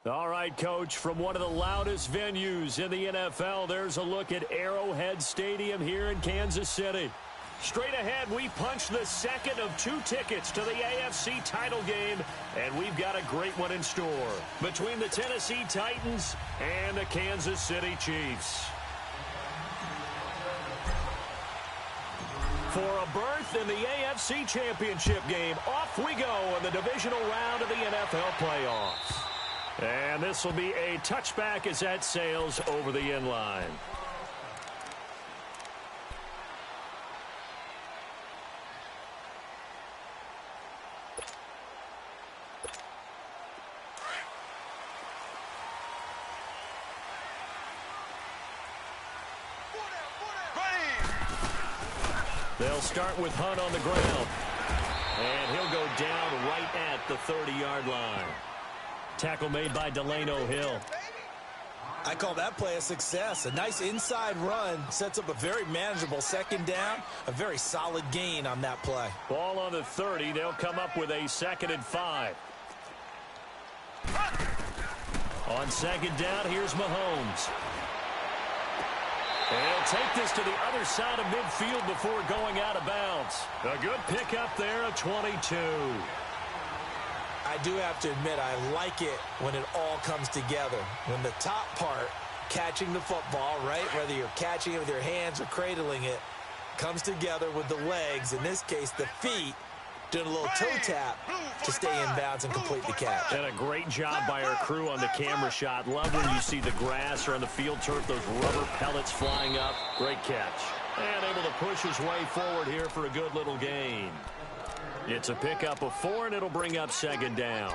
All right, Coach, from one of the loudest venues in the NFL, there's a look at Arrowhead Stadium here in Kansas City. Straight ahead, we punch the second of 2 tickets to the AFC title game, and we've got a great one in store between the Tennessee Titans and the Kansas City Chiefs. For a berth in the AFC Championship game, off we go in the divisional round of the NFL playoffs. And this will be a touchback as that sails over the end line. They'll start with Hunt on the ground. And he'll go down right at the 30-yard line. Tackle made by Delano Hill. I call that play a success. A nice inside run sets up a very manageable second down. A very solid gain on that play. Ball on the 30. They'll come up with a 2nd and 5. On second down, here's Mahomes. And he'll take this to the other side of midfield before going out of bounds. A good pickup there, a 22. I do have to admit, I like it when it all comes together. When the top part, catching the football, right, whether you're catching it with your hands or cradling it, comes together with the legs, in this case the feet, doing a little toe tap to stay in bounds and complete the catch. And a great job by our crew on the camera shot. Love when you see the grass or on the field turf, those rubber pellets flying up. Great catch. And able to push his way forward here for a good little gain. It's a pickup of 4, and it'll bring up second down.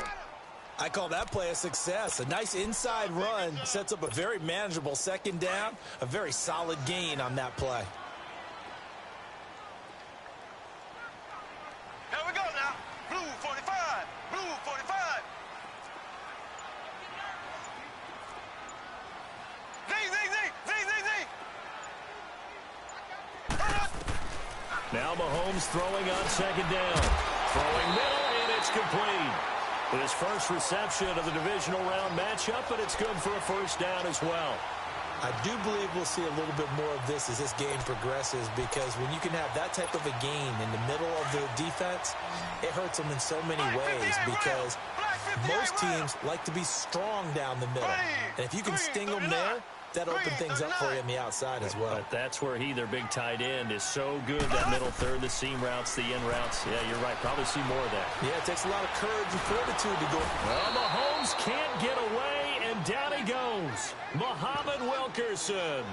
I call that play a success. A nice inside run sets up a very manageable second down. A very solid gain on that play. Here we go now. Blue 45. Blue 45. Now Mahomes throwing on second down. Throwing middle, and it's complete. His first reception of the divisional round matchup, but it's good for a first down as well. I do believe we'll see a little bit more of this as this game progresses, because when you can have that type of a gain in the middle of the defense, it hurts them in so many ways, because most teams like to be strong down the middle. And if you can sting them there, that opens things up for you on the outside as well. But that's where their big tight end, is so good, that middle third, the seam routes, the in routes. Yeah, you're right. Probably see more of that. Yeah, it takes a lot of courage and fortitude to go. Well, Mahomes can't get away, and down he goes. Muhammad Wilkerson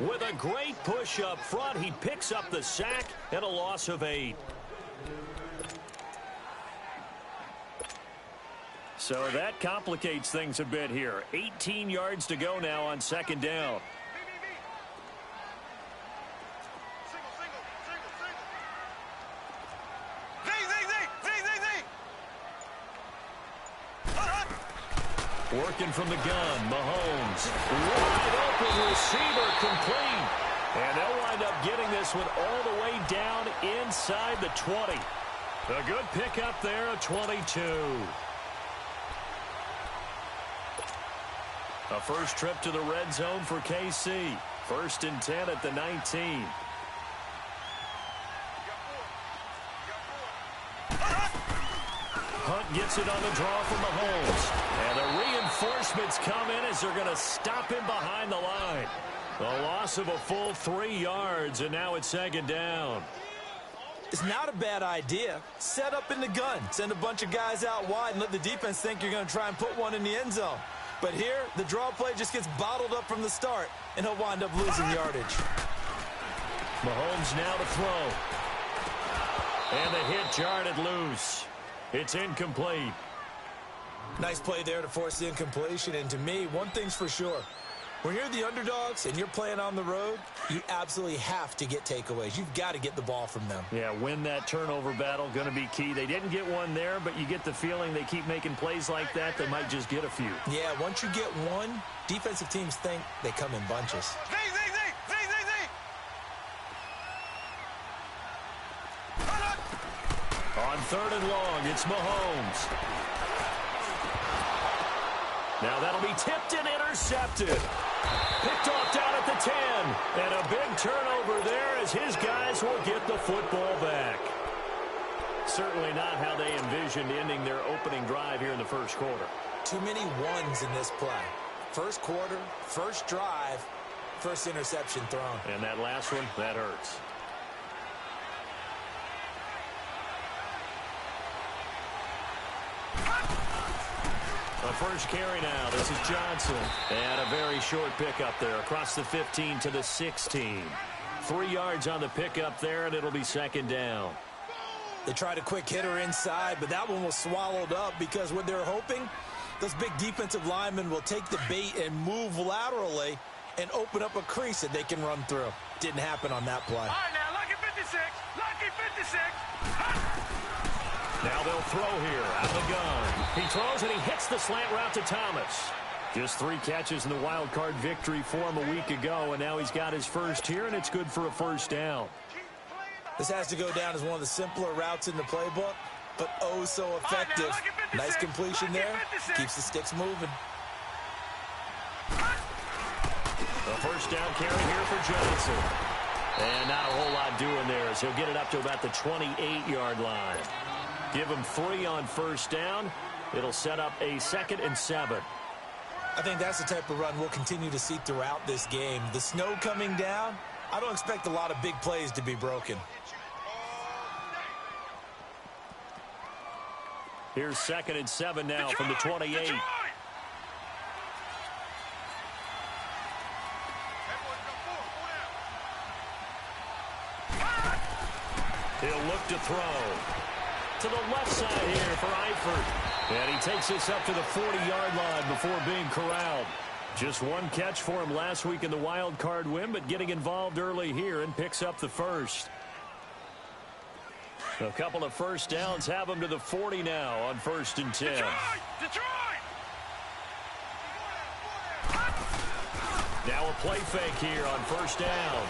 with a great push up front. He picks up the sack and a loss of 8. So that complicates things a bit here. 18 yards to go now on second down. Working from the gun, Mahomes. Wide open receiver, complete. And they'll wind up getting this one all the way down inside the 20. A good pickup there, a 22. A first trip to the red zone for KC. 1st and 10 at the 19. Hunt gets it on the draw from Mahomes. And the reinforcements come in as they're going to stop him behind the line. A loss of a full 3 yards, and now it's second down. It's not a bad idea. Set up in the gun. Send a bunch of guys out wide and let the defense think you're going to try and put one in the end zone. But here, the draw play just gets bottled up from the start, and he'll wind up losing yardage. Mahomes now to throw. And the hit jarred it loose. It's incomplete. Nice play there to force the incompletion. And to me, one thing's for sure. When you're the underdogs and you're playing on the road, you absolutely have to get takeaways. You've got to get the ball from them. Yeah, win that turnover battle, going to be key. They didn't get one there, but you get the feeling they keep making plays like that, they might just get a few. Yeah, once you get one, defensive teams think they come in bunches. On 3rd and long, it's Mahomes. Now that'll be tipped and intercepted. Picked off down at the 10. And a big turnover there as his guys will get the football back. Certainly not how they envisioned ending their opening drive here in the first quarter. Too many ones in this play. First quarter, first drive, first interception thrown. And that last one, that hurts. A first carry now. This is Johnson. And a very short pickup there across the 15 to the 16. 3 yards on the pickup there, and it'll be second down. They tried a quick hitter inside, but that one was swallowed up because what they're hoping, those big defensive linemen will take the bait and move laterally and open up a crease that they can run through. Didn't happen on that play. All right, now, lucky 56. Lucky 56. Now they'll throw here out of the gun. He throws and he hits the slant route to Thomas. Just 3 catches in the wild card victory for him a week ago, and now he's got his first here, and it's good for a first down. This has to go down as one of the simpler routes in the playbook, but oh so effective. Nice completion there. Keeps the sticks moving. A first down carry here for Johnson. And not a whole lot doing there as he'll get it up to about the 28-yard line. Give him 3 on first down. It'll set up a 2nd and 7. I think that's the type of run we'll continue to see throughout this game. The snow coming down, I don't expect a lot of big plays to be broken. Here's 2nd and 7 now from the 28. He'll look to throw. To the left side here for Eifert. And he takes this up to the 40-yard line before being corralled. Just 1 catch for him last week in the wild card win, but getting involved early here and picks up the first. A couple of first downs have him to the 40 now on 1st and 10. Detroit! Now a play fake here on first down.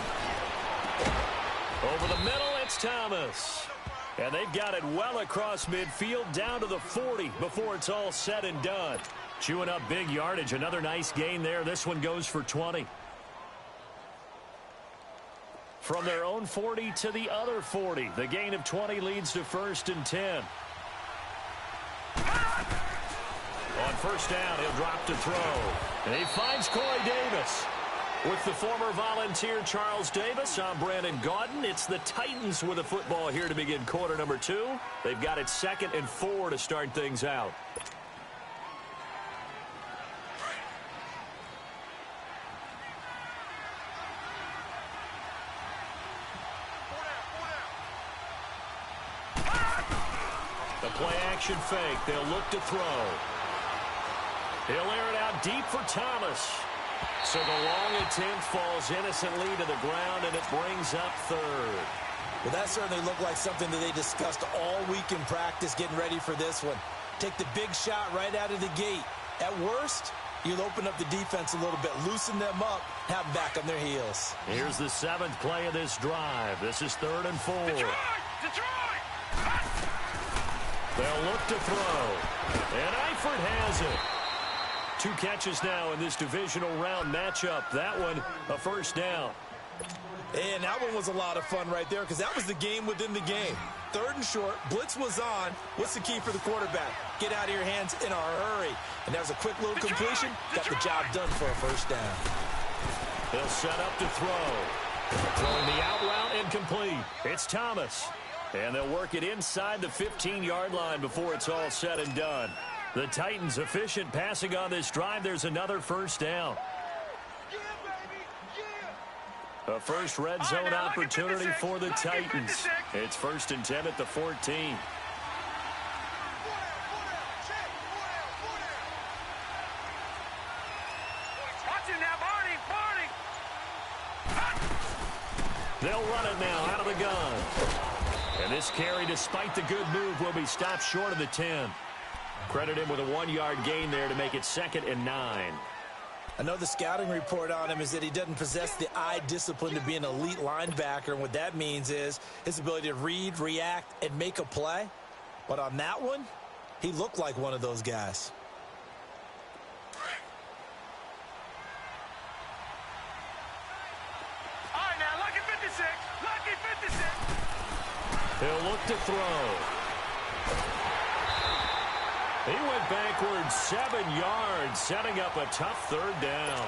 Over the middle, it's Thomas. And they've got it well across midfield down to the 40 before it's all said and done. Chewing up big yardage. Another nice gain there. This one goes for 20. From their own 40 to the other 40. The gain of 20 leads to 1st and 10. On first down, he'll drop to throw. And he finds Corey Davis. With the former Volunteer Charles Davis, I'm Brandon Gaudin. It's the Titans with the football here to begin quarter number 2. They've got it 2nd and 4 to start things out. The play action fake. They'll look to throw. He'll air it out deep for Thomas. So the long attempt falls innocently to the ground, and it brings up 3rd. Well, that certainly looked like something that they discussed all week in practice getting ready for this one. Take the big shot right out of the gate. At worst, you'll open up the defense a little bit, loosen them up, have them back on their heels. Here's the 7th play of this drive. This is 3rd and 4. Detroit! They'll look to throw. And Eifert has it. 2 catches now in this divisional round matchup. That one, a first down. And that one was a lot of fun right there because that was the game within the game. 3rd and short, blitz was on. What's the key for the quarterback? Get out of your hands in a hurry. And that was a quick little completion. Got the job done for a first down. He'll set up to throw. Throwing the out route incomplete. It's Thomas. And they'll work it inside the 15-yard line before it's all said and done. The Titans efficient passing on this drive. There's another first down. A first red zone opportunity for the Titans. It's 1st and 10 at the 14. They'll run it now out of the gun. And this carry, despite the good move, will be stopped short of the 10. Credit him with a 1-yard gain there to make it 2nd and 9. I know the scouting report on him is that he doesn't possess the eye discipline to be an elite linebacker. And what that means is his ability to read, react, and make a play. But on that one, he looked like one of those guys. He'll look to throw. He went backwards 7 yards, setting up a tough third down.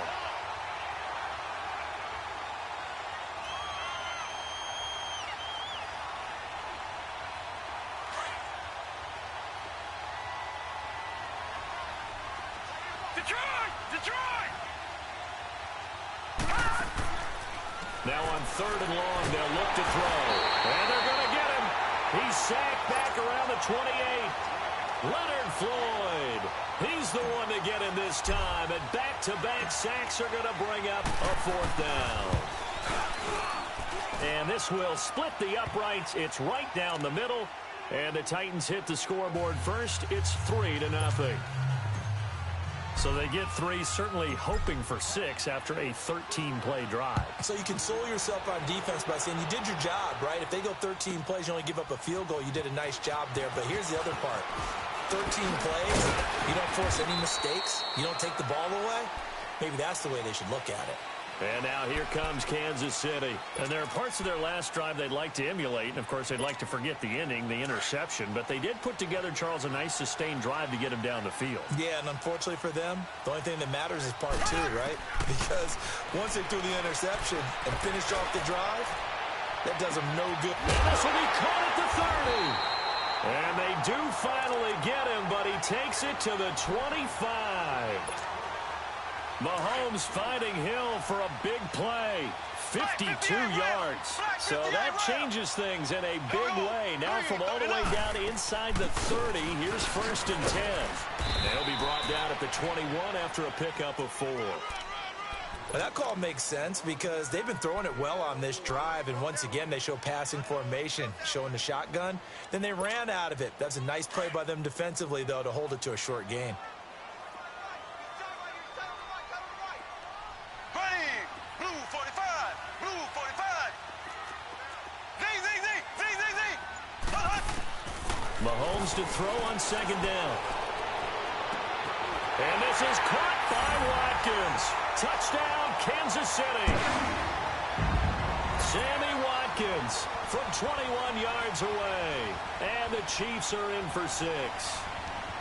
Now on 3rd and long, they'll look to throw. And they're going to get him. He's sacked back around the 28. Leonard Floyd. He's the one to get him this time. And back-to-back sacks are going to bring up a 4th down. And this will split the uprights. It's right down the middle. And the Titans hit the scoreboard first. It's 3-0. So they get 3, certainly hoping for 6 after a 13-play drive. So you console yourself on defense by saying you did your job, right? If they go 13 plays, you only give up a field goal. You did a nice job there. But here's the other part. 13 plays, you don't force any mistakes. You don't take the ball away. Maybe that's the way they should look at it. And now here comes Kansas City. And there are parts of their last drive they'd like to emulate. And, of course, they'd like to forget the inning, the interception. But they did put together, Charles, a nice sustained drive to get him down the field. Yeah, and unfortunately for them, the only thing that matters is part 2, right? Because once they threw the interception and finished off the drive, that does them no good. And this will be caught at the 30. And they do finally get him, but he takes it to the 25. Mahomes finding Hill for a big play. 52 yards. So that changes things in a big way. Now from all the way down inside the 30, here's 1st and 10. They'll be brought down at the 21 after a pickup of 4. Well, that call makes sense because they've been throwing it well on this drive, and once again they show passing formation, showing the shotgun. Then they ran out of it. That's a nice play by them defensively, though, to hold it to a short gain. Mahomes to throw on 2nd down. And this is caught by Watkins. Touchdown, Kansas City. Sammy Watkins from 21 yards away. And the Chiefs are in for 6.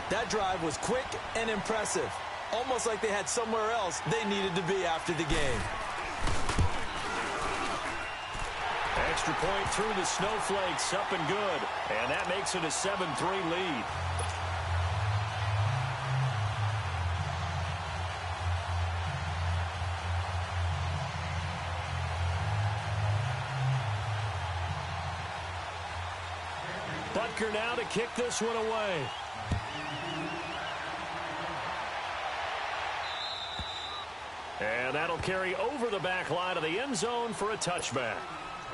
That drive was quick and impressive. Almost like they had somewhere else they needed to be after the game. Extra point through the snowflakes, up and good. And that makes it a 7-3 lead. Butker now to kick this one away. And that'll carry over the back line of the end zone for a touchback.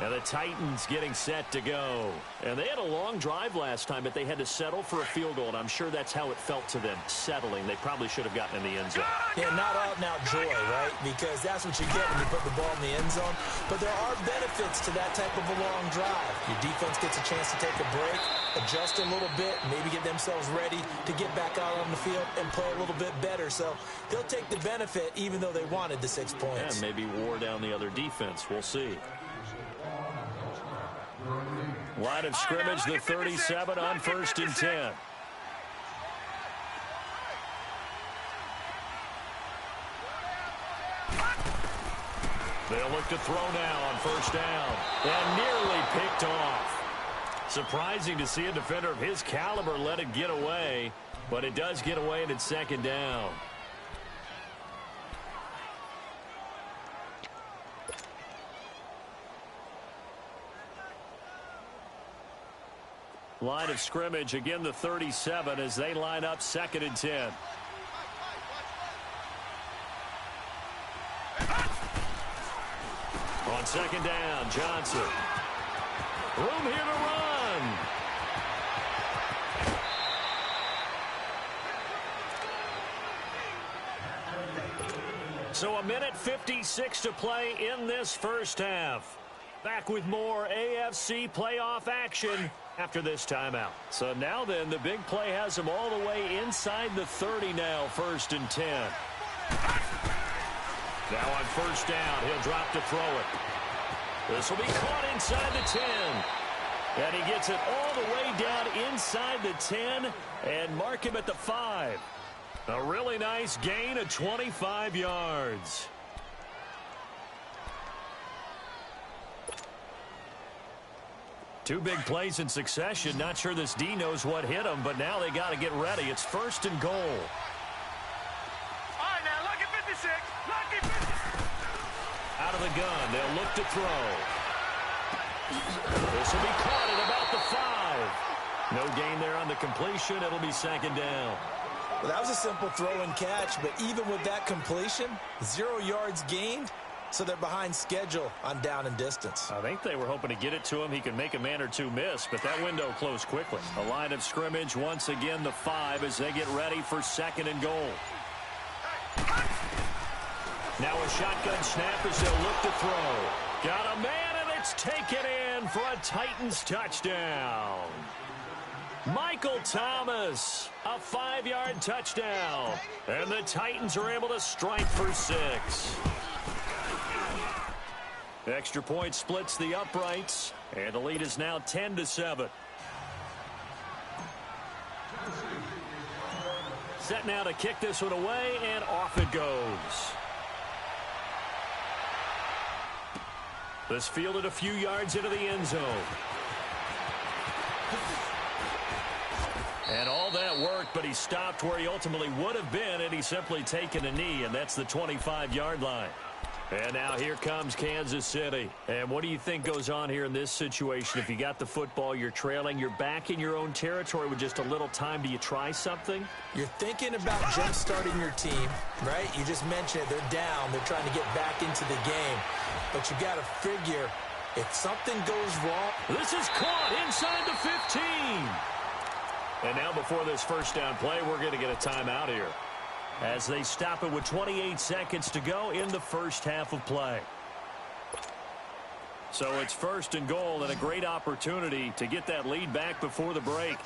And the Titans getting set to go. And they had a long drive last time, but they had to settle for a field goal. And I'm sure that's how it felt to them, settling. They probably should have gotten in the end zone. Yeah, not out-and-out joy, right? Because that's what you get when you put the ball in the end zone. But there are benefits to that type of a long drive. Your defense gets a chance to take a break, adjust a little bit, maybe get themselves ready to get back out on the field and play a little bit better. So they'll take the benefit even though they wanted the 6 points. And maybe wore down the other defense. We'll see. Line of scrimmage, the 37 on 1st and 10. They'll look to throw now on 1st down. And nearly picked off. Surprising to see a defender of his caliber let it get away. But it does get away and it's 2nd down. Line of scrimmage, again the 37 as they line up 2nd and 10. On 2nd down, Johnson. Room here to run. So 1:56 to play in this first half. Back with more AFC playoff action after this timeout. So now then, the big play has him all the way inside the 30 now, 1st and 10. Now on 1st down, he'll drop to throw it. This will be caught inside the 10. And he gets it all the way down inside the 10 and mark him at the 5. A really nice gain of 25 yards. Two big plays in succession. Not sure this D knows what hit him, but now they got to get ready. It's 1st and goal. All right, now, lucky 56. Lucky 56. Out of the gun, they'll look to throw. This will be caught at about the 5. No gain there on the completion. It'll be 2nd down. Well, that was a simple throw and catch, but even with that completion, 0 yards gained, so they're behind schedule on down and distance. I think they were hoping to get it to him. He could make a man or two miss, but that window closed quickly. A line of scrimmage, once again the 5 as they get ready for 2nd and goal. Now a shotgun snap as they'll look to throw. Got a man, and it's taken in for a Titans touchdown. Michael Thomas, a 5-yard touchdown. And the Titans are able to strike for 6. Extra point splits the uprights, and the lead is now 10-7. Set now to kick this one away, and off it goes. This fielded a few yards into the end zone. And all that worked, but he stopped where he ultimately would have been, and he's simply taken a knee, and that's the 25-yard line. And now here comes Kansas City. And what do you think goes on here in this situation? If you got the football, you're trailing, you're back in your own territory with just a little time. Do you try something? You're thinking about jump-starting your team, right? You just mentioned it. They're down. They're trying to get back into the game. But you got to figure if something goes wrong. This is caught inside the 15. And now before this first down play, we're going to get a timeout here, as they stop it with 28 seconds to go in the first half of play. So it's 1st and goal, and a great opportunity to get that lead back before the break.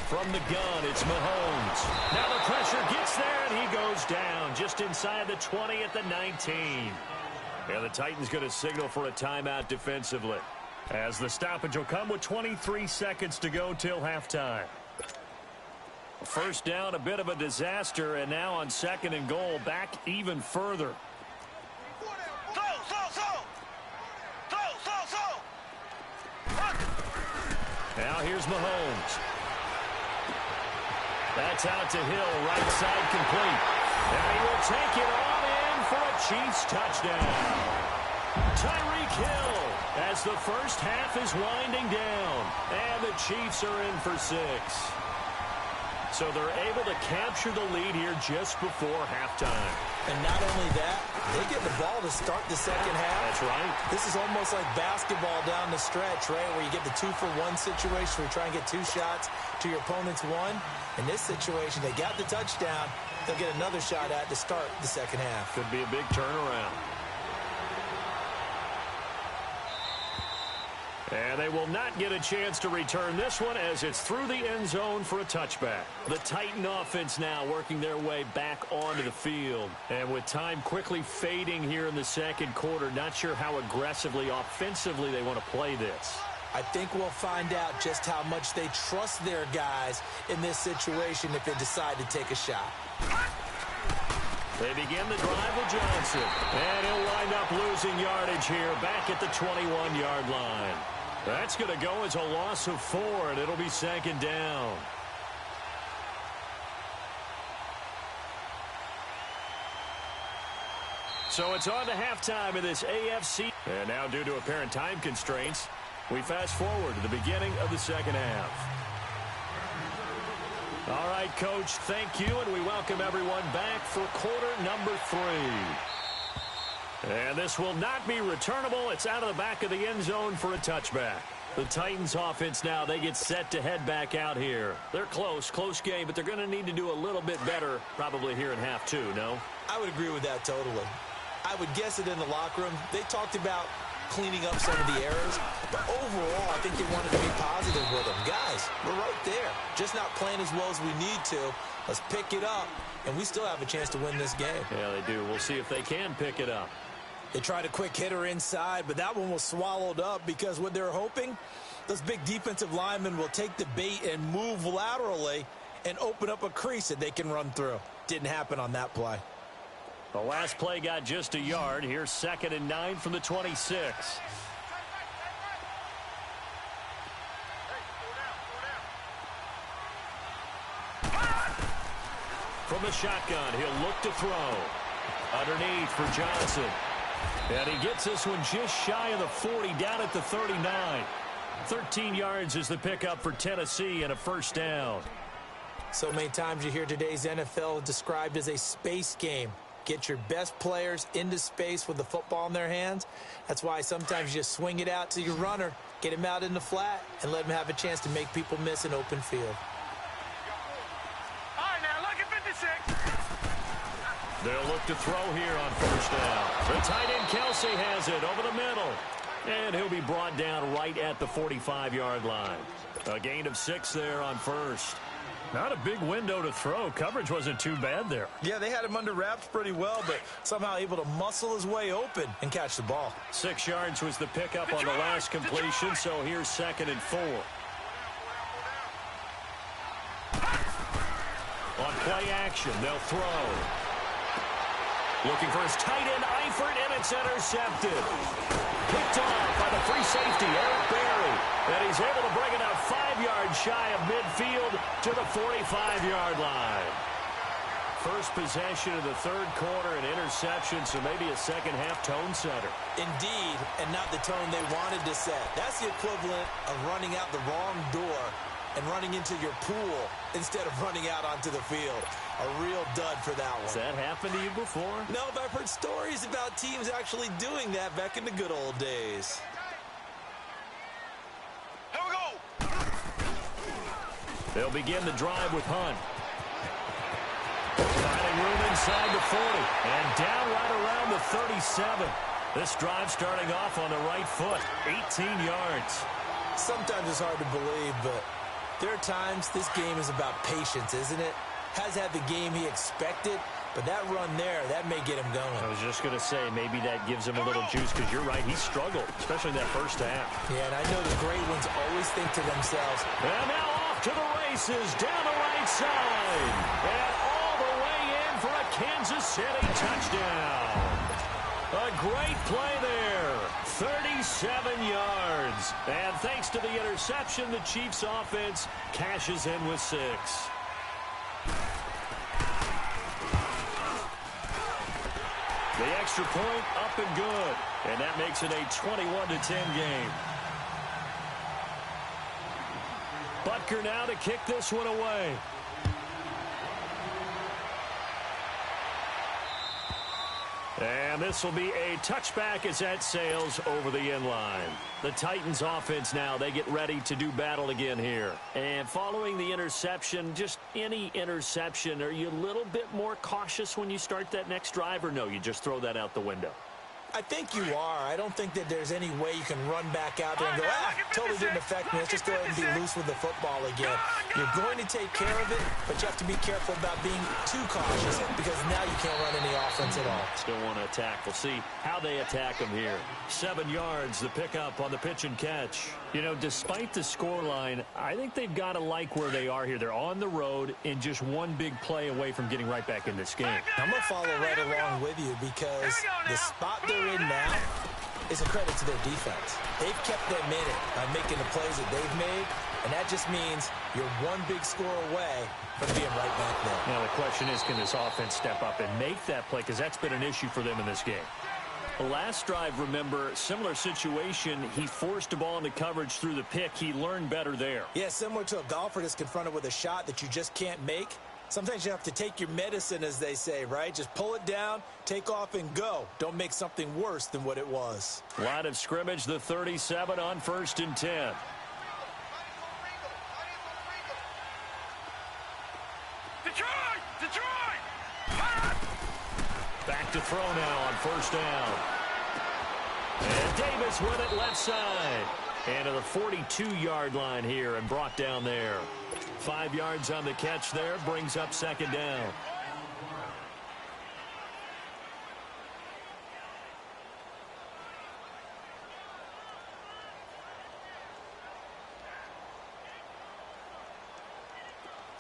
From the gun, it's Mahomes. Now the pressure gets there, and he goes down just inside the 20 at the 19. And the Titans going to signal for a timeout defensively, as the stoppage will come with 23 seconds to go till halftime. First down, a bit of a disaster, and now on 2nd and goal, back even further. Now here's Mahomes. That's out to Hill, right side complete. And he will take it on in for a Chiefs touchdown. Tyreek Hill, as the first half is winding down, and the Chiefs are in for 6. So they're able to capture the lead here just before halftime. And not only that, they get the ball to start the second half. That's right. This is almost like basketball down the stretch, right, where you get the 2-for-1 situation where you try and get 2 shots to your opponent's 1. In this situation, they got the touchdown. They'll get another shot at to start the second half. Could be a big turnaround. And they will not get a chance to return this one, as it's through the end zone for a touchback. The Titan offense now working their way back onto the field. And with time quickly fading here in the second quarter, not sure how aggressively, offensively they want to play this. I think we'll find out just how much they trust their guys in this situation if they decide to take a shot. They begin the drive with Johnson. And he'll wind up losing yardage here back at the 21-yard line. That's going to go as a loss of 4, and it'll be 2nd down. So it's on to halftime in this AFC. And now, due to apparent time constraints, we fast forward to the beginning of the second half. All right, Coach, thank you, and we welcome everyone back for quarter number 3. And this will not be returnable. It's out of the back of the end zone for a touchback. The Titans offense now, they get set to head back out here. They're close game, but they're going to need to do a little bit better probably here in half 2, no? I would agree with that totally. I would guess it in the locker room. They talked about cleaning up some of the errors, but overall, I think they wanted to be positive with them. Guys, we're right there. Just not playing as well as we need to. Let's pick it up, and we still have a chance to win this game. Yeah, they do. We'll see if they can pick it up. They tried a quick hitter inside, but that one was swallowed up because what they're hoping, those big defensive linemen will take the bait and move laterally and open up a crease that they can run through. Didn't happen on that play. The last play got just a yard. Here's 2nd and 9 from the 26. From the shotgun, he'll look to throw. Underneath for Johnson. And he gets this one just shy of the 40, down at the 39. 13 yards is the pickup for Tennessee and a first down. So many times you hear today's NFL described as a space game. Get your best players into space with the football in their hands. That's why sometimes you just swing it out to your runner, get him out in the flat, and let him have a chance to make people miss an open field. All right, now look at 56. They'll look to throw here on first down. The tight end Kelsey has it over the middle. And he'll be brought down right at the 45-yard line. A gain of 6 there on first. Not a big window to throw. Coverage wasn't too bad there. Yeah, they had him under wraps pretty well, but somehow able to muscle his way open and catch the ball. 6 yards was the pickup on the last completion, so here's 2nd and 4. On play action, they'll throw. Looking for his tight end, Eifert, and it's intercepted. Picked off by the free safety, Eric Berry. And he's able to bring it out 5 yards shy of midfield to the 45-yard line. First possession of the third quarter, an interception, so maybe a second-half tone setter. Indeed, and not the tone they wanted to set. That's the equivalent of running out the wrong door and running into your pool instead of running out onto the field. A real dud for that one. Has that happened to you before? No, but I've heard stories about teams actually doing that back in the good old days. Here we go. They'll begin the drive with Hunt. Finding room inside the 40. And down right around the 37. This drive starting off on the right foot. 18 yards. Sometimes it's hard to believe, but there are times this game is about patience, isn't it? Has had the game he expected, but that run there, that may get him going. I was just going to say, maybe that gives him a little juice, because you're right, he struggled, especially in that first half. Yeah, and I know the great ones always think to themselves. And now off to the races, down the right side. And all the way in for a Kansas City touchdown. A great play there. 37 yards. And thanks to the interception, the Chiefs offense cashes in with 6. The extra point up and good. And that makes it a 21-10 game. Butker now to kick this one away. And this will be a touchback as that sails over the end line. The Titans offense now, they get ready to do battle again here. And following the interception, just any interception, are you a little bit more cautious when you start that next drive, or no, you just throw that out the window? I think you are. I don't think that there's any way you can run back out there and go, totally didn't affect me. Let's just go ahead and be loose with the football again. You're going to take care of it, but you have to be careful about being too cautious because now you can't run any offense at all. Still want to attack. We'll see how they attack them here. 7 yards, the pickup on the pitch and catch. You know, despite the scoreline, I think they've got to like where they are here. They're on the road and just one big play away from getting right back in this game. I'm going to follow right along with you because the spot they're in now is a credit to their defense. They've kept them in it by making the plays that they've made, and that just means you're one big score away from being right back there. Now, the question is, can this offense step up and make that play? Because that's been an issue for them in this game. The last drive, remember, similar situation. He forced a ball into coverage through the pick. He learned better there. Yeah, similar to a golfer that's confronted with a shot that you just can't make. Sometimes you have to take your medicine, as they say, right? Just pull it down, take off, and go. Don't make something worse than what it was. Line of scrimmage, the 37 on 1st and 10. Detroit! Back to throw now on 1st down. And Davis with it left side. And to the 42-yard line here and brought down there. 5 yards on the catch there, brings up 2nd down.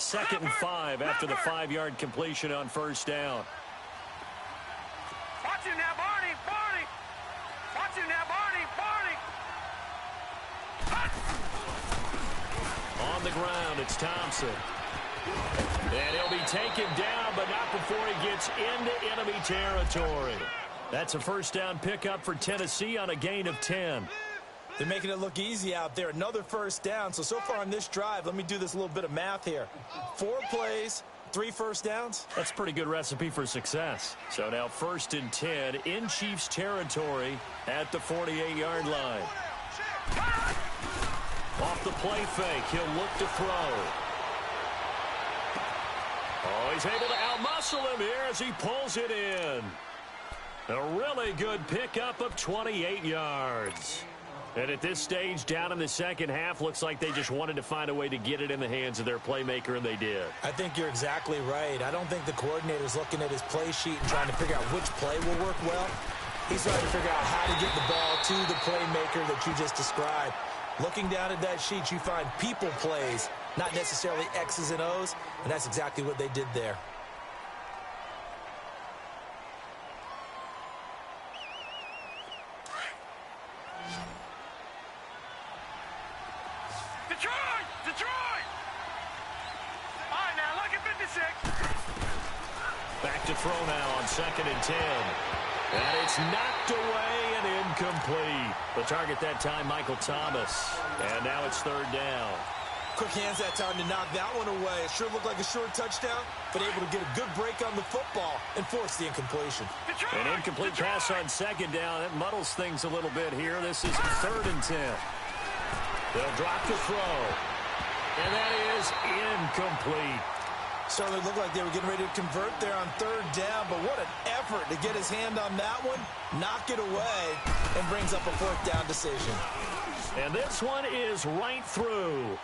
2nd and 5 after the 5-yard completion on first down. Watch him now, Barney. Barney. Watch him now, Barney. Barney. On the ground, it's Thompson. And he'll be taken down, but not before he gets into enemy territory. That's a first down pickup for Tennessee on a gain of 10. They're making it look easy out there. Another first down. So far on this drive, let me do this little bit of math here. 4 plays, 3 first downs. That's a pretty good recipe for success. So now 1st and 10 in Chiefs territory at the 48-yard line. Off the play fake, he'll look to throw. Oh, he's able to outmuscle him here as he pulls it in. A really good pickup of 28 yards. And at this stage, down in the second half, looks like they just wanted to find a way to get it in the hands of their playmaker, and they did. I think you're exactly right. I don't think the coordinator's looking at his play sheet and trying to figure out which play will work well. He's trying to figure out how to get the ball to the playmaker that you just described. Looking down at that sheet, you find people plays, not necessarily X's and O's, and that's exactly what they did there. Detroit! Detroit! All right, now look at 56. Back to throw now on 2nd and 10. And it's knocked away and incomplete. The target that time, Michael Thomas. And now it's 3rd down. Quick hands that time to knock that one away. It sure looked like a short touchdown, but able to get a good break on the football and force the incompletion. Detroit! An incomplete pass on 2nd down. That muddles things a little bit here. This is 3rd and 10. They'll drop the throw. And that is incomplete. Certainly looked like they were getting ready to convert there on 3rd down, but what an effort to get his hand on that one, knock it away, and brings up a 4th down decision. And this one is right through.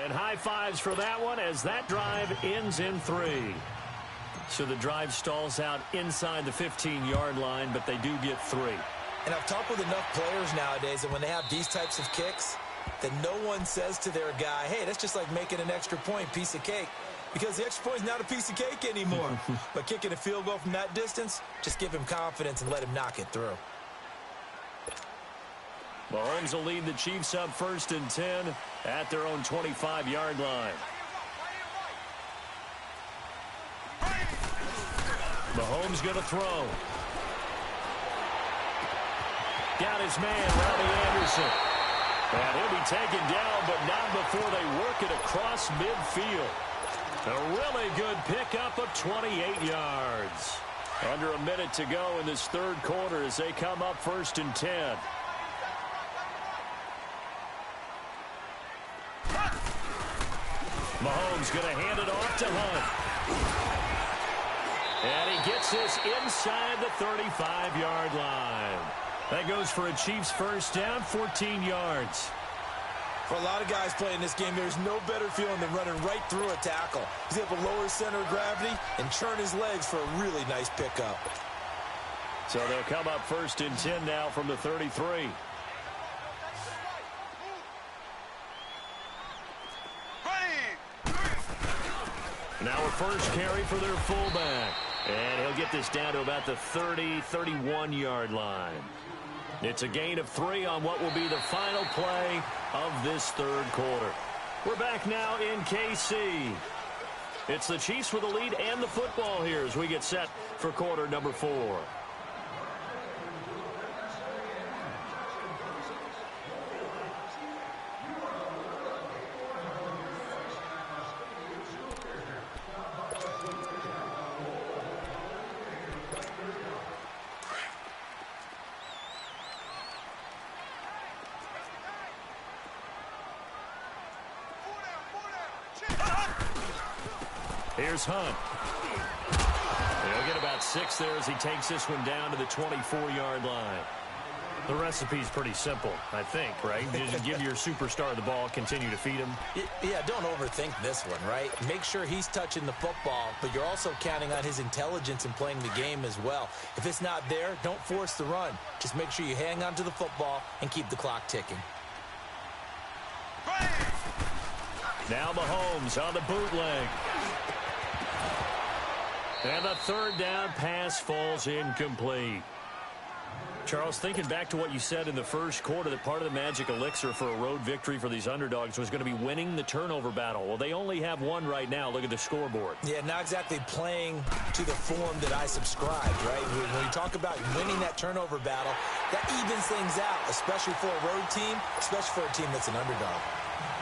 And high fives for that one as that drive ends in 3. So the drive stalls out inside the 15-yard line, but they do get 3. And I've talked with enough players nowadays that when they have these types of kicks, that no one says to their guy, hey, that's just like making an extra point, piece of cake. Because the extra point is not a piece of cake anymore. But kicking a field goal from that distance, just give him confidence and let him knock it through. Mahomes will lead the Chiefs up 1st and 10 at their own 25-yard line. Mahomes going to throw. Got his man, Robbie Anderson. And he'll be taken down, but not before they work it across midfield. A really good pickup of 28 yards. Under a minute to go in this 3rd quarter as they come up 1st and 10. Mahomes going to hand it off to Hunt. And he gets this inside the 35-yard line. That goes for a Chiefs first down, 14 yards. For a lot of guys playing this game, there's no better feeling than running right through a tackle. He's able to lower his center of gravity and churn his legs for a really nice pickup. So they'll come up 1st and 10 now from the 33. Now a first carry for their fullback. And he'll get this down to about the 30-31-yard line. It's a gain of 3 on what will be the final play of this 3rd quarter. We're back now in KC. It's the Chiefs with the lead and the football here as we get set for quarter number 4. Here's Hunt. He'll get about 6 there as he takes this one down to the 24-yard line. The recipe's pretty simple, I think, right? Just give your superstar the ball, continue to feed him. Yeah, don't overthink this one, right? Make sure he's touching the football, but you're also counting on his intelligence in playing the game as well. If it's not there, don't force the run. Just make sure you hang on to the football and keep the clock ticking. Now Mahomes on the bootleg. And the third down pass falls incomplete. Charles, thinking back to what you said in the first quarter, that part of the magic elixir for a road victory for these underdogs was going to be winning the turnover battle. Well, they only have one right now. Look at the scoreboard. Yeah, not exactly playing to the form that I subscribed, right? When you talk about winning that turnover battle, that evens things out, especially for a road team, especially for a team that's an underdog.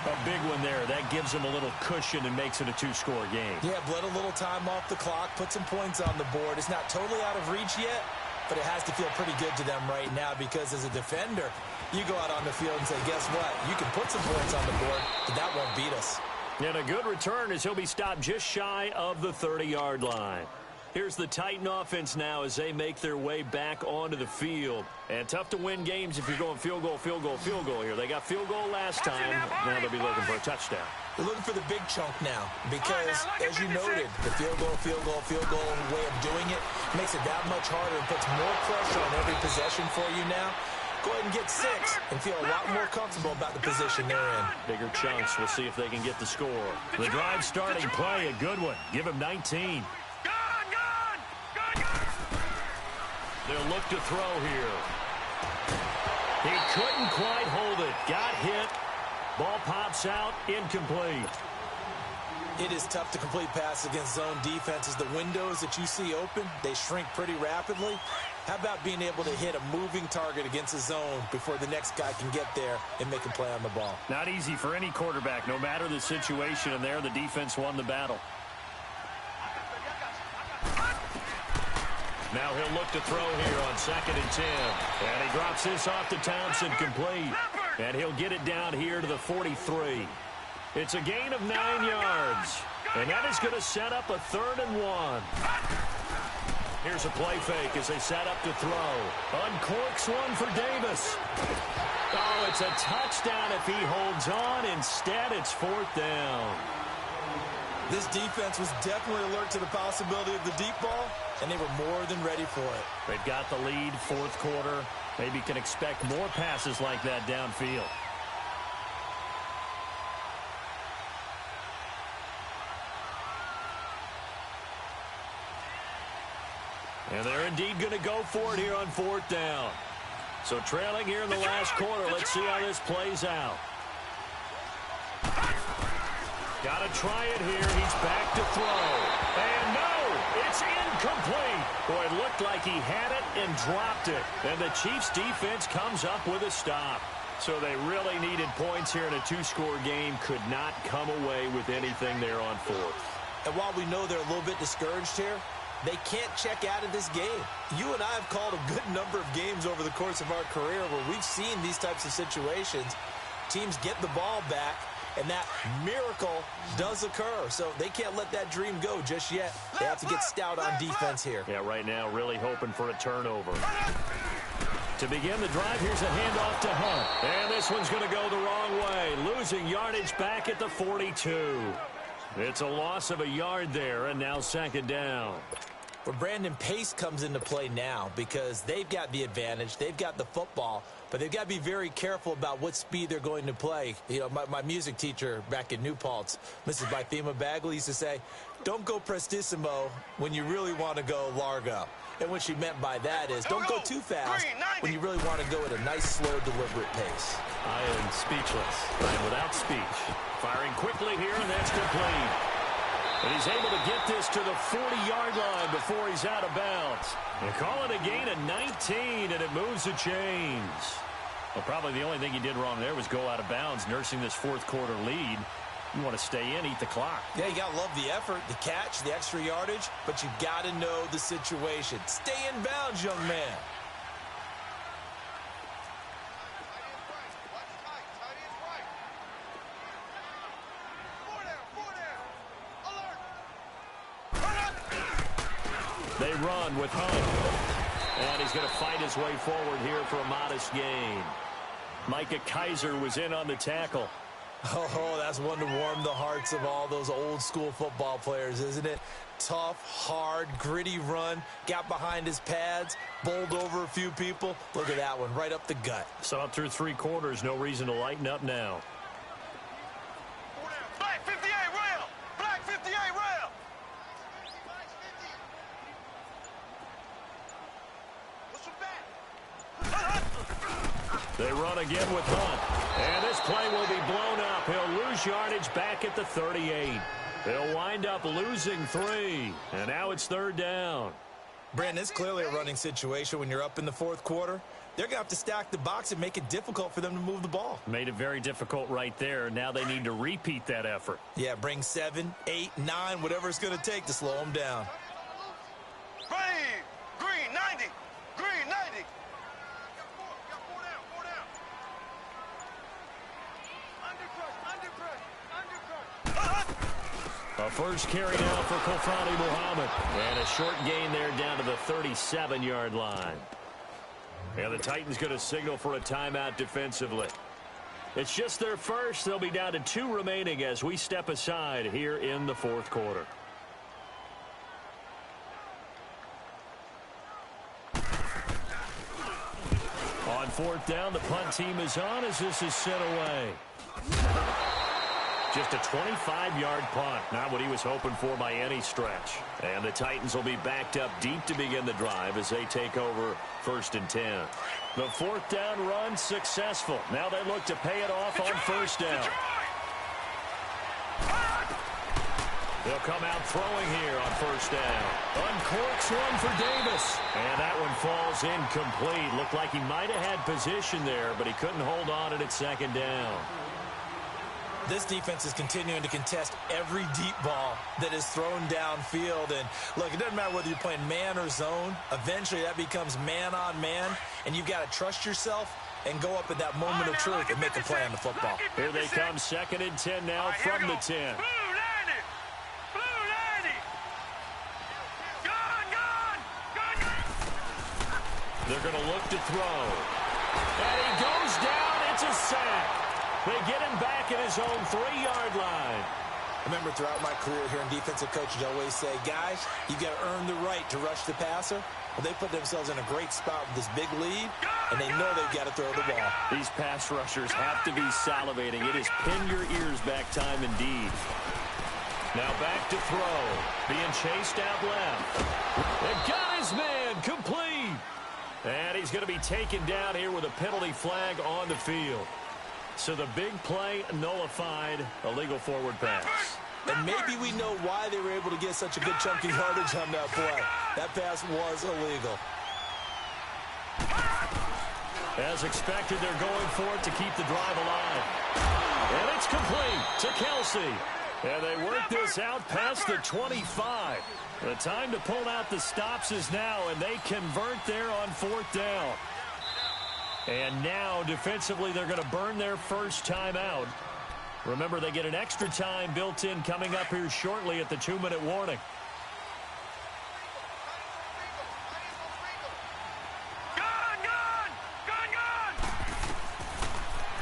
A big one there. That gives them a little cushion and makes it a two-score game. Yeah, bled a little time off the clock, put some points on the board. It's not totally out of reach yet, but it has to feel pretty good to them right now because as a defender, you go out on the field and say, guess what? You can put some points on the board, but that won't beat us. And a good return as he'll be stopped just shy of the 30-yard line. Here's the Titan offense now as they make their way back onto the field. And tough to win games if you're going field goal, field goal, field goal here. They got field goal last time. Now they'll be looking for a touchdown. They're looking for the big chunk now because, as you noted, the field goal way of doing it makes it that much harder and puts more pressure on every possession for you now. Go ahead and get 6 and feel a lot more comfortable about the position they're in. Bigger chunks. We'll see if they can get the score. The drive starting play, a good one. Give him 19. They'll look to throw here. He couldn't quite hold it. Got hit. Ball pops out. Incomplete. It is tough to complete passes against zone defenses. The windows that you see open, they shrink pretty rapidly. How about being able to hit a moving target against a zone before the next guy can get there and make a play on the ball? Not easy for any quarterback, no matter the situation. And there, the defense won the battle. Now he'll look to throw here on 2nd and 10. And he drops this off to Thompson, complete. And he'll get it down here to the 43. It's a gain of 9 yards. And that is going to set up a 3rd and 1. Here's a play fake as they set up to throw. Uncorks one for Davis. Oh, it's a touchdown if he holds on. Instead, it's 4th down. This defense was definitely alert to the possibility of the deep ball, and they were more than ready for it. They've got the lead, 4th quarter. Maybe can expect more passes like that downfield. And they're indeed going to go for it here on 4th down. So trailing here in the last quarter. Let's see how this plays out. Got to try it here. He's back to throw. And no, it's incomplete. Boy, it looked like he had it and dropped it. And the Chiefs defense comes up with a stop. So they really needed points here in a 2-score game. Could not come away with anything there on 4th. And while we know they're a little bit discouraged here, they can't check out of this game. You and I have called a good number of games over the course of our career where we've seen these types of situations. Teams get the ball back, and that miracle does occur. So they can't let that dream go just yet. They have to get stout on defense here. Yeah, right now really hoping for a turnover. To begin the drive, here's a handoff to Hunt. And this one's going to go the wrong way. Losing yardage back at the 42. It's a loss of a yard there, and now 2nd down. Where Brandon Pace comes into play now because they've got the advantage. They've got the football, but they've got to be very careful about what speed they're going to play. You know, my music teacher back in New Paltz, Mrs. Bythema Bagley, used to say, don't go prestissimo when you really want to go largo. And what she meant by that is don't go too fast when you really want to go at a nice, slow, deliberate pace. I am speechless. I am without speech. Firing quickly here, and that's complete. And he's able to get this to the 40-yard line before he's out of bounds. They call it a gain of 19, and it moves the chains. Well, probably the only thing he did wrong there was go out of bounds, nursing this 4th quarter lead. You want to stay in, eat the clock. Yeah, you got to love the effort, the catch, the extra yardage, but you got to know the situation. Stay in bounds, young man. They run with Hunt. And he's going to fight his way forward here for a modest gain. Micah Kaiser was in on the tackle. Oh, that's one to warm the hearts of all those old-school football players, isn't it? Tough, hard, gritty run. Got behind his pads, bowled over a few people. Look at that one, right up the gut. Saw it through 3 quarters. No reason to lighten up now. They run again with Hunt. And this play will be blown up. He'll lose yardage back at the 38. They'll wind up losing 3. And now it's 3rd down. Brandon, it's clearly a running situation when you're up in the 4th quarter. They're going to have to stack the box and make it difficult for them to move the ball. Made it very difficult right there. Now they need to repeat that effort. Yeah, bring 7, 8, 9, whatever it's going to take to slow them down. Green 90. Green 90. A first carry now for Kofani Muhammad. And a short gain there down to the 37-yard line. And the Titans going to signal for a timeout defensively. It's just their first. They'll be down to 2 remaining as we step aside here in the 4th quarter. On 4th down, the punt team is on as this is sent away. Just a 25-yard punt. Not what he was hoping for by any stretch. And the Titans will be backed up deep to begin the drive as they take over 1st and 10. The 4th down run successful. Now they look to pay it off on 1st down. They'll come out throwing here on 1st down. Uncorks one for Davis. And that one falls incomplete. Looked like he might have had position there, but he couldn't hold on at 2nd down. This defense is continuing to contest every deep ball that is thrown downfield. And, look, it doesn't matter whether you're playing man or zone. Eventually, that becomes man-on-man, and you've got to trust yourself and go up at that moment of truth and make a play on the football. Here they come, 2nd and 10 now from the 10. They're going to look to throw. And he goes down. It's a sack. They get him back at his own 3-yard line. I remember throughout my career here in defensive coaches, I always say, guys, you got to earn the right to rush the passer. Well, they put themselves in a great spot with this big lead, and they know they've got to throw the ball. These pass rushers have to be salivating. It is pin your ears back time indeed. Now back to throw. Being chased out left. They got his man complete. And he's going to be taken down here with a penalty flag on the field. So the big play nullified, a legal forward pass. And maybe we know why they were able to get such a good chunky yardage on that play. That pass was illegal. As expected, they're going for it to keep the drive alive. And it's complete to Kelsey. And they work this out past the 25. The time to pull out the stops is now, and they convert there on 4th down. And now, defensively, they're going to burn their first timeout. Remember, they get an extra time built in coming up here shortly at the 2-minute warning.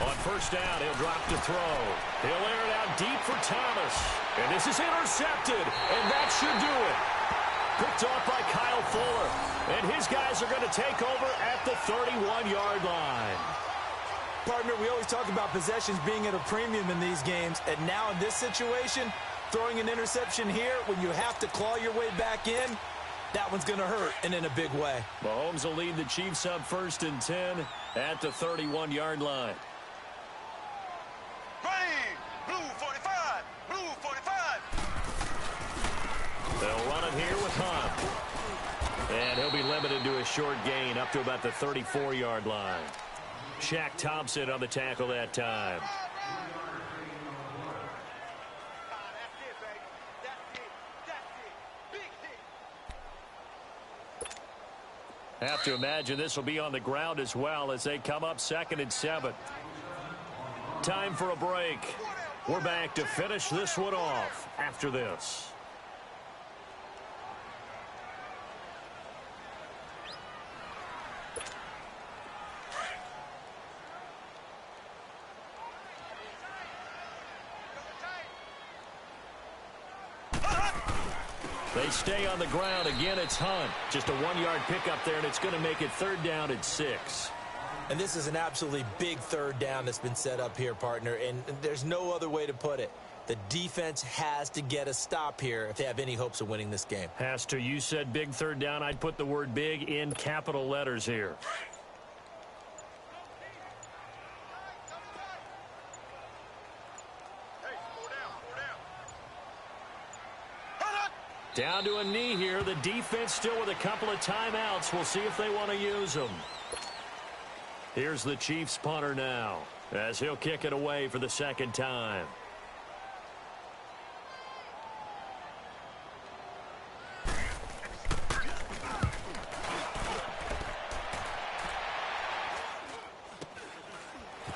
On 1st down, he'll drop to throw. He'll air it out deep for Thomas. And this is intercepted, and that should do it. Picked off by Kyle Fuller. And his guys are going to take over at the 31-yard line. Partner, we always talk about possessions being at a premium in these games. And now in this situation, throwing an interception here when you have to claw your way back in, that one's going to hurt, and in a big way. Mahomes will lead the Chiefs up 1st and 10 at the 31-yard line. Green, blue 45, blue 45. They'll run it here with Hunt. And he'll be limited to a short gain up to about the 34-yard line. Shaq Thompson on the tackle that time. Have to imagine this will be on the ground as well as they come up 2nd and 7. Time for a break. We're back to finish this one off after this. They stay on the ground. Again, it's Hunt. Just a 1-yard pickup there, and it's going to make it 3rd down and 6. And this is an absolutely big 3rd down that's been set up here, partner, and there's no other way to put it. The defense has to get a stop here if they have any hopes of winning this game. Has to. You said big 3rd down. I'd put the word big in capital letters here. Down to a knee here. The defense still with a couple of timeouts. We'll see if they want to use them. Here's the Chiefs punter now, as he'll kick it away for the second time.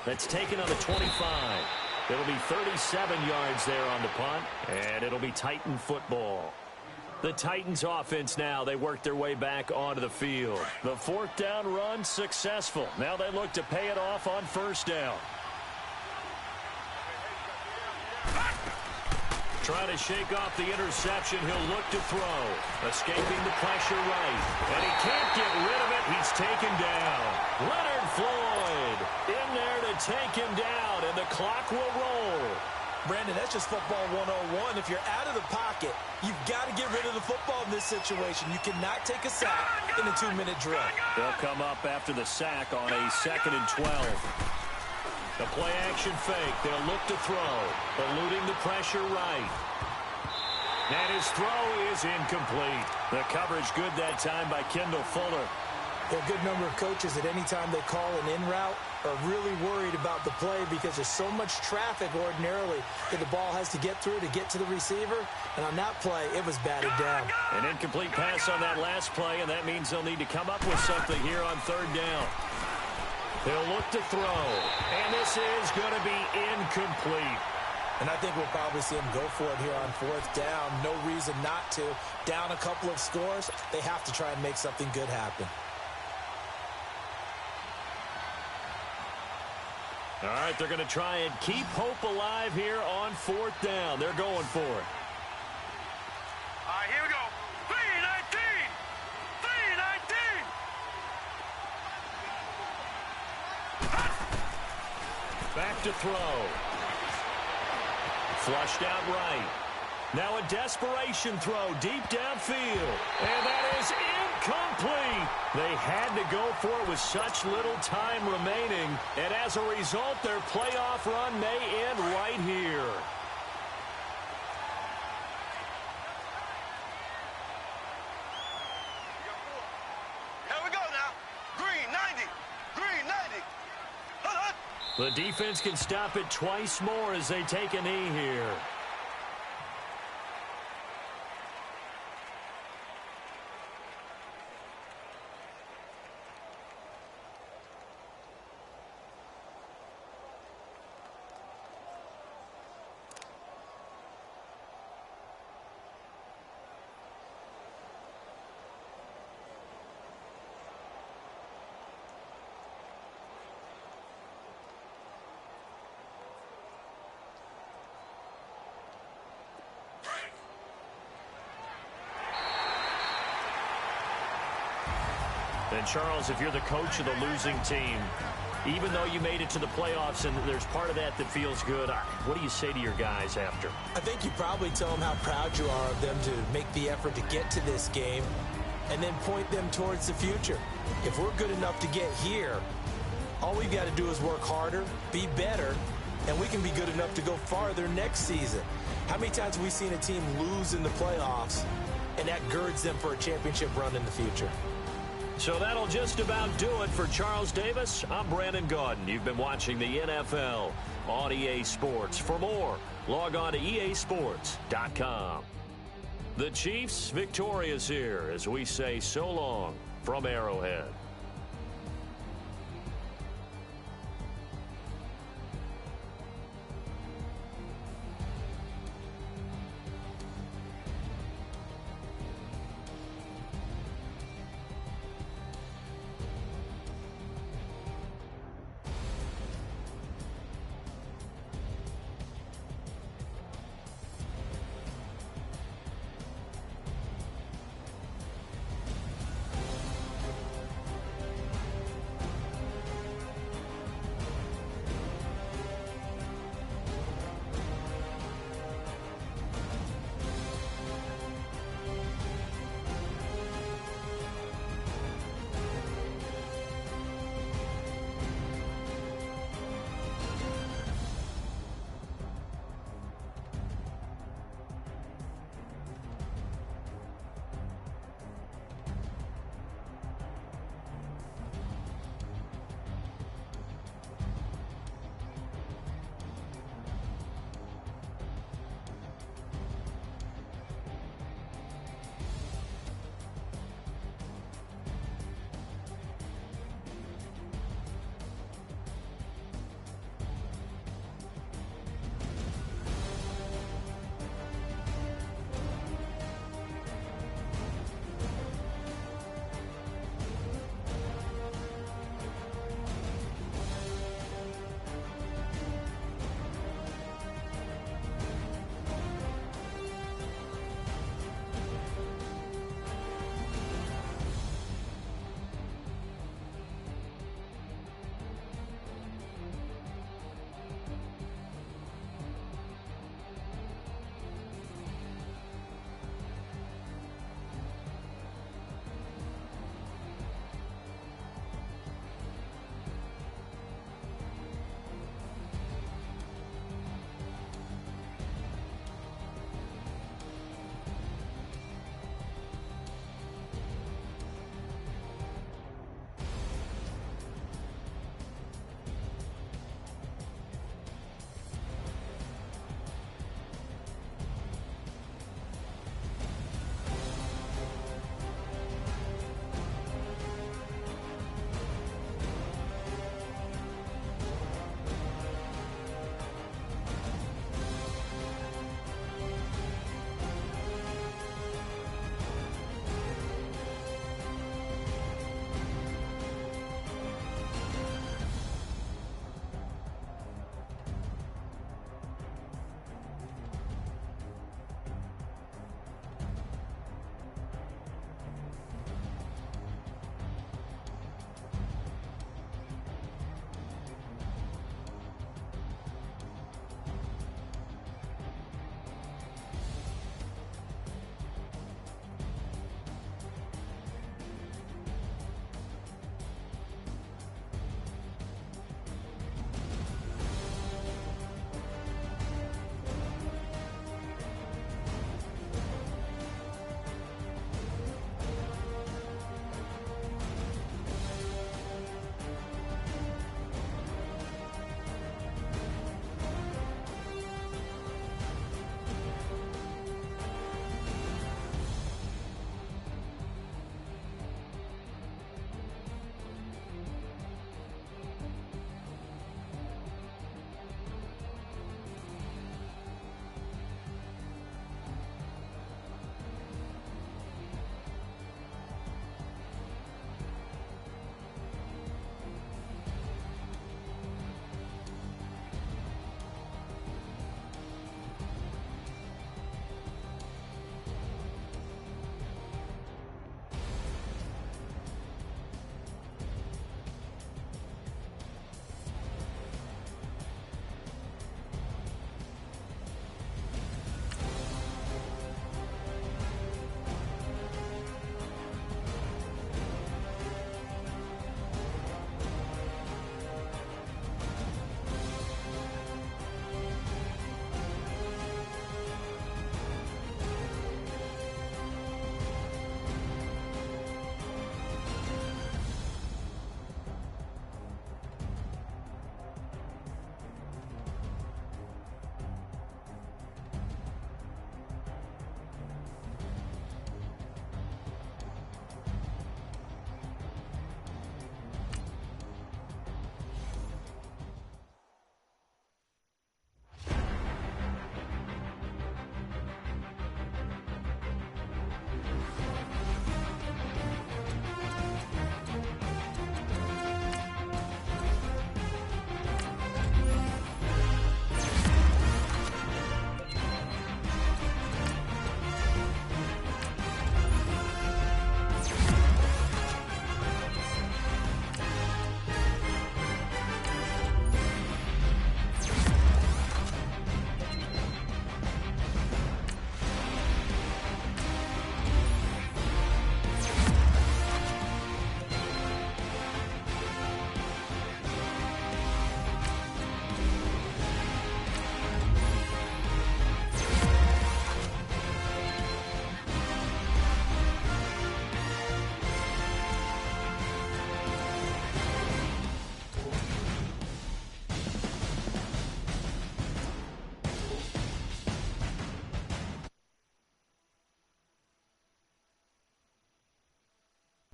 That's taken on the 25. It'll be 37 yards there on the punt, and it'll be Titan football. The Titans offense now, they work their way back onto the field. The fourth down run successful. Now they look to pay it off on first down. Trying to shake off the interception. He'll look to throw. Escaping the pressure right. And he can't get rid of it. He's taken down. Leonard Floyd in there to take him down, and the clock will roll. Brandon, that's just football 101. If you're out of the pocket, you've got to get rid of the football in this situation. You cannot take a sack in a 2-minute drill. They'll come up after the sack on a 2nd and 12. The play-action fake. They'll look to throw. Eluding the pressure right. And his throw is incomplete. The coverage good that time by Kendall Fuller. There are a good number of coaches at any time they call an in route are really worried about the play because there's so much traffic ordinarily that the ball has to get through to get to the receiver. And on that play, it was batted down. An incomplete pass on that last play, and that means they'll need to come up with something here on third down. They'll look to throw, and this is going to be incomplete. And I think we'll probably see him go for it here on fourth down. No reason not to. Down a couple of scores, they have to try and make something good happen. All right, they're going to try and keep hope alive here on fourth down. They're going for it. All right, here we go. 3-19. 3-19. Back to throw. Flushed out right. Now a desperation throw deep downfield. And that is incomplete. They had to go for it with such little time remaining. And as a result, their playoff run may end right here. Here we go now. Green 90. Green 90. The defense can stop it twice more as they take a knee here. And Charles, if you're the coach of the losing team, even though you made it to the playoffs and there's part of that that feels good, what do you say to your guys after? I think you probably tell them how proud you are of them to make the effort to get to this game and then point them towards the future. If we're good enough to get here, all we've got to do is work harder, be better, and we can be good enough to go farther next season. How many times have we seen a team lose in the playoffs, and that girds them for a championship run in the future? So that'll just about do it for Charles Davis. I'm Brandon Gaudin. You've been watching the NFL on EA Sports. For more, log on to easports.com. The Chiefs victorious here as we say so long from Arrowhead.